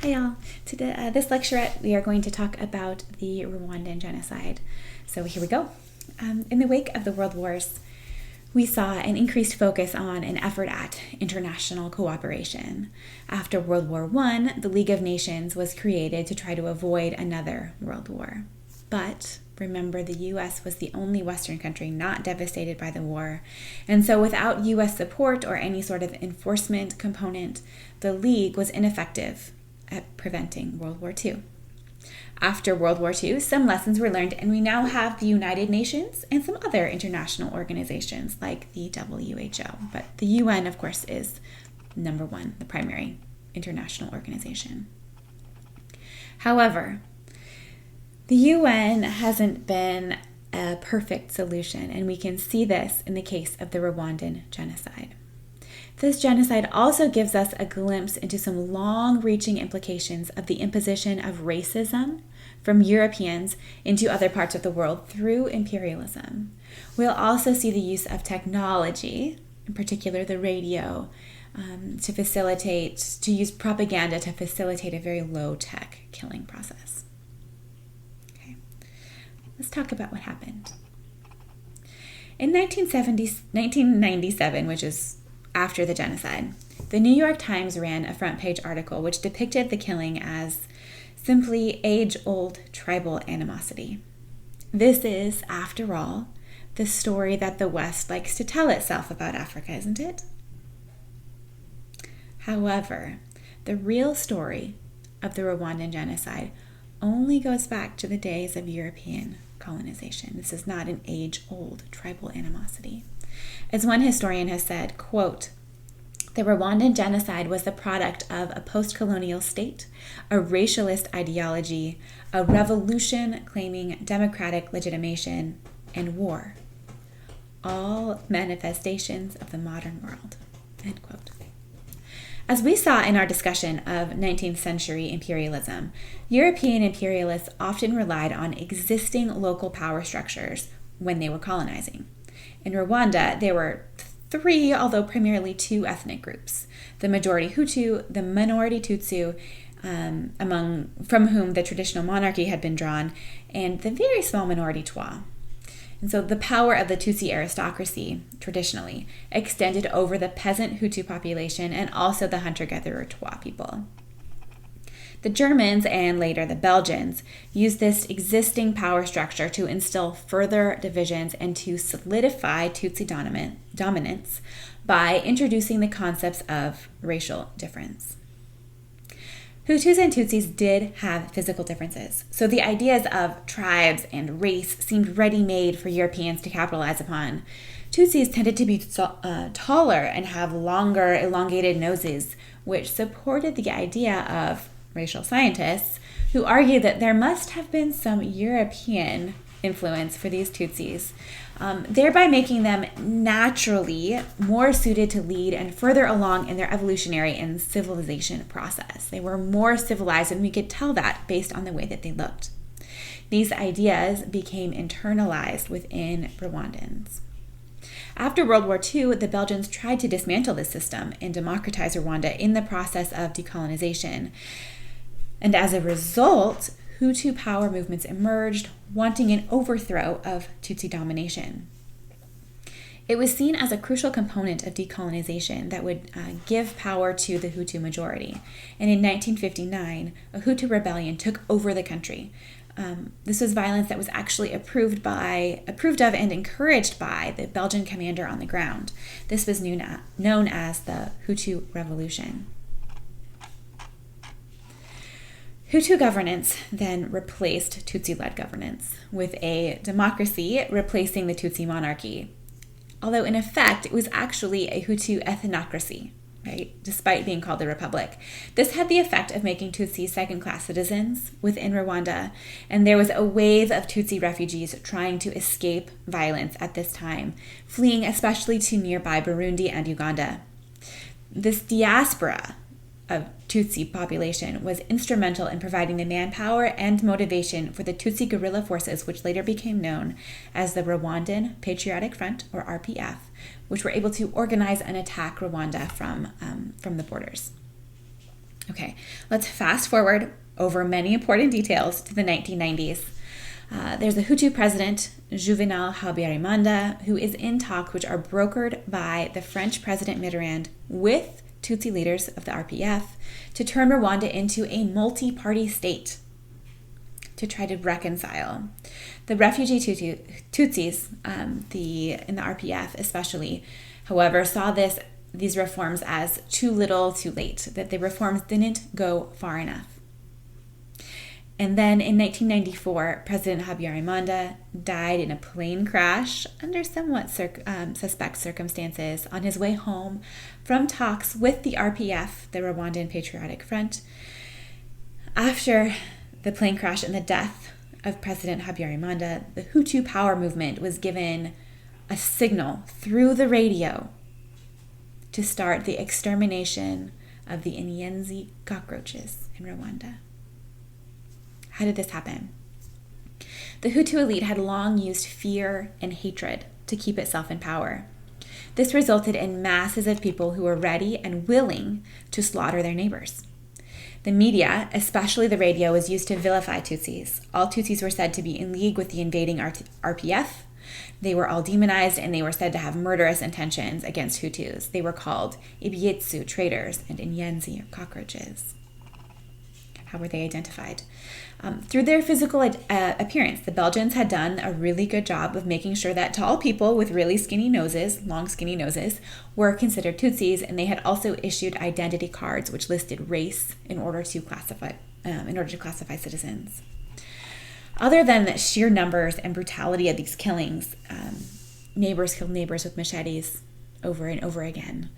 Hi y'all. Today, this lecturette, we are going to talk about the Rwandan genocide. So here we go. In the wake of the World Wars, we saw an increased focus on an effort at international cooperation. After World War I, the League of Nations was created to try to avoid another world war. But remember, the U.S. was the only Western country not devastated by the war. And so without U.S. support or any sort of enforcement component, the League was ineffective at preventing World War II. After World War II, some lessons were learned, and we now have the United Nations and some other international organizations like the WHO. But the UN, of course, is number one, the primary international organization. However, the UN hasn't been a perfect solution, and we can see this in the case of the Rwandan genocide. This genocide also gives us a glimpse into some long-reaching implications of the imposition of racism from Europeans into other parts of the world through imperialism. We'll also see the use of technology, in particular the radio, to use propaganda to facilitate a very low-tech killing process. Okay, let's talk about what happened. In 1997, which is after the genocide, the New York Times ran a front-page article which depicted the killing as simply age-old tribal animosity. This is, after all, the story that the West likes to tell itself about Africa, isn't it? However, the real story of the Rwandan genocide only goes back to the days of European colonization. This is not an age-old tribal animosity. As one historian has said, quote, "The Rwandan genocide was the product of a post-colonial state, a racialist ideology, a revolution claiming democratic legitimation, and war. All manifestations of the modern world." End quote. As we saw in our discussion of 19th century imperialism, European imperialists often relied on existing local power structures when they were colonizing. In Rwanda, there were three, although primarily two, ethnic groups: the majority Hutu, the minority Tutsi, from whom the traditional monarchy had been drawn, and the very small minority Twa. And so the power of the Tutsi aristocracy, traditionally, extended over the peasant Hutu population and also the hunter-gatherer Twa people. The Germans, and later the Belgians, used this existing power structure to instill further divisions and to solidify Tutsi dominance by introducing the concepts of racial difference. Hutus and Tutsis did have physical differences, so the ideas of tribes and race seemed ready-made for Europeans to capitalize upon. Tutsis tended to be taller and have longer, elongated noses, which supported the idea of racial scientists who argued that there must have been some European influence for these Tutsis, thereby making them naturally more suited to lead and further along in their evolutionary and civilization process. They were more civilized, and we could tell that based on the way that they looked. These ideas became internalized within Rwandans. After World War II, the Belgians tried to dismantle this system and democratize Rwanda in the process of decolonization. And as a result, Hutu power movements emerged, wanting an overthrow of Tutsi domination. It was seen as a crucial component of decolonization that would give power to the Hutu majority. And in 1959, a Hutu rebellion took over the country. This was violence that was actually approved of and encouraged by the Belgian commander on the ground. This was known as the Hutu Revolution. Hutu governance then replaced Tutsi-led governance, with a democracy replacing the Tutsi monarchy. Although in effect, it was actually a Hutu ethnocracy, right? Despite being called a republic. This had the effect of making Tutsi second-class citizens within Rwanda, and there was a wave of Tutsi refugees trying to escape violence at this time, fleeing especially to nearby Burundi and Uganda. This diaspora of Tutsi population was instrumental in providing the manpower and motivation for the Tutsi guerrilla forces, which later became known as the Rwandan Patriotic Front, or RPF, which were able to organize and attack Rwanda from the borders. Okay, let's fast forward over many important details to the 1990s. There's a Hutu president, Juvenal Habyarimana, who is in talks which are brokered by the French President Mitterrand with Tutsi leaders of the RPF to turn Rwanda into a multi-party state to try to reconcile. The refugee Tutsis, in the RPF especially, however, saw these reforms as too little, too late, that the reforms didn't go far enough. And then in 1994, President Habyarimana died in a plane crash under somewhat suspect circumstances on his way home from talks with the RPF, the Rwandan Patriotic Front. After the plane crash and the death of President Habyarimana, the Hutu power movement was given a signal through the radio to start the extermination of the Inyenzi cockroaches in Rwanda. How did this happen? The Hutu elite had long used fear and hatred to keep itself in power. This resulted in masses of people who were ready and willing to slaughter their neighbors. The media, especially the radio, was used to vilify Tutsis. All Tutsis were said to be in league with the invading RPF. They were all demonized, and they were said to have murderous intentions against Hutus. They were called Ibietsu, traitors, and Inyenzi, or cockroaches. How were they identified? Through their physical appearance. The Belgians had done a really good job of making sure that tall people with really skinny noses, long skinny noses, were considered Tutsis, and they had also issued identity cards which listed race in order to classify citizens. Other than the sheer numbers and brutality of these killings, neighbors killed neighbors with machetes over and over again.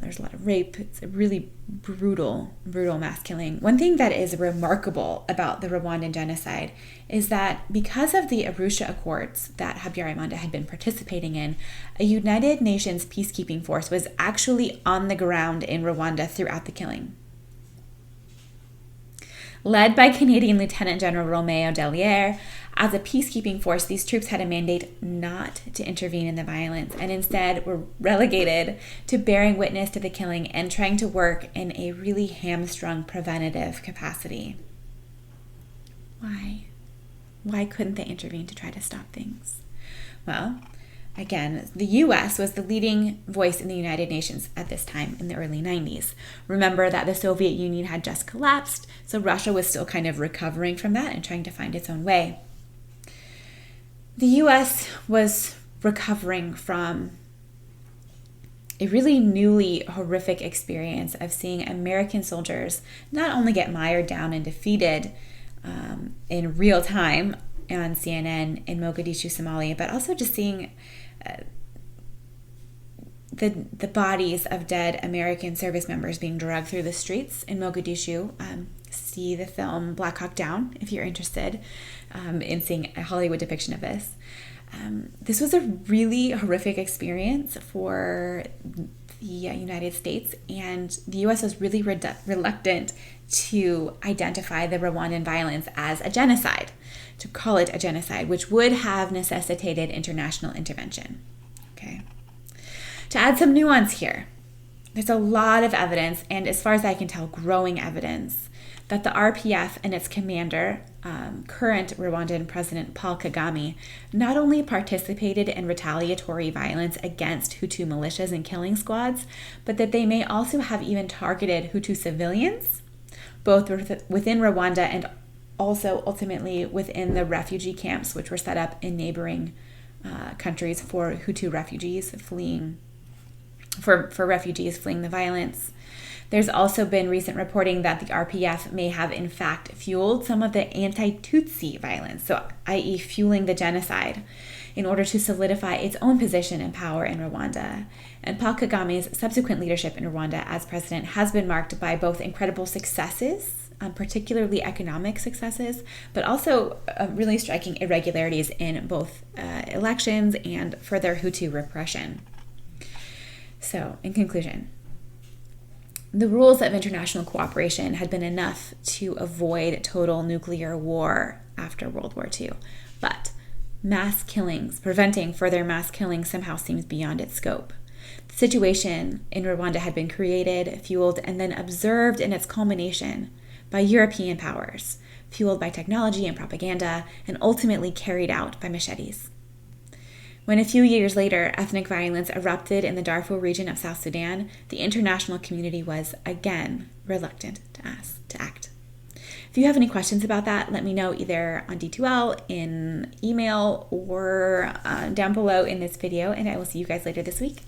There's a lot of rape. It's a really brutal mass killing. One thing that is remarkable about the Rwandan genocide is that because of the Arusha Accords that Habyarimana had been participating in, a United Nations peacekeeping force was actually on the ground in Rwanda throughout the killing. Led by Canadian Lieutenant General Romeo Dallaire, as a peacekeeping force, these troops had a mandate not to intervene in the violence and instead were relegated to bearing witness to the killing and trying to work in a really hamstrung preventative capacity. Why? Why couldn't they intervene to try to stop things? Well, again, the U.S. was the leading voice in the United Nations at this time in the early 90s. Remember that the Soviet Union had just collapsed, so Russia was still kind of recovering from that and trying to find its own way. The U.S. was recovering from a really newly horrific experience of seeing American soldiers not only get mired down and defeated in real time on CNN in Mogadishu, Somalia, but also just seeing the bodies of dead American service members being dragged through the streets in Mogadishu. See the film Black Hawk Down if you're interested in seeing a Hollywood depiction of this. This was a really horrific experience for the United States, and the U.S. was really reluctant to identify the Rwandan violence as a genocide, to call it a genocide, which would have necessitated international intervention. Okay. To add some nuance here, there's a lot of evidence, and as far as I can tell, growing evidence, that the RPF and its commander, current Rwandan President Paul Kagame, not only participated in retaliatory violence against Hutu militias and killing squads, but that they may also have even targeted Hutu civilians, both within Rwanda and also ultimately within the refugee camps, which were set up in neighboring countries for Hutu refugees fleeing the violence. There's also been recent reporting that the RPF may have in fact fueled some of the anti-Tutsi violence, so i.e. fueling the genocide, in order to solidify its own position and power in Rwanda. And Paul Kagame's subsequent leadership in Rwanda as president has been marked by both incredible successes, particularly economic successes, but also really striking irregularities in both elections and further Hutu repression. So, in conclusion, the rules of international cooperation had been enough to avoid total nuclear war after World War II. But mass killings, preventing further mass killings somehow seems beyond its scope. The situation in Rwanda had been created, fueled, and then observed in its culmination by European powers, fueled by technology and propaganda, and ultimately carried out by machetes. When a few years later ethnic violence erupted in the Darfur region of South Sudan, the international community was again reluctant to act. If you have any questions about that, let me know either on D2L, in email, or down below in this video, and I will see you guys later this week.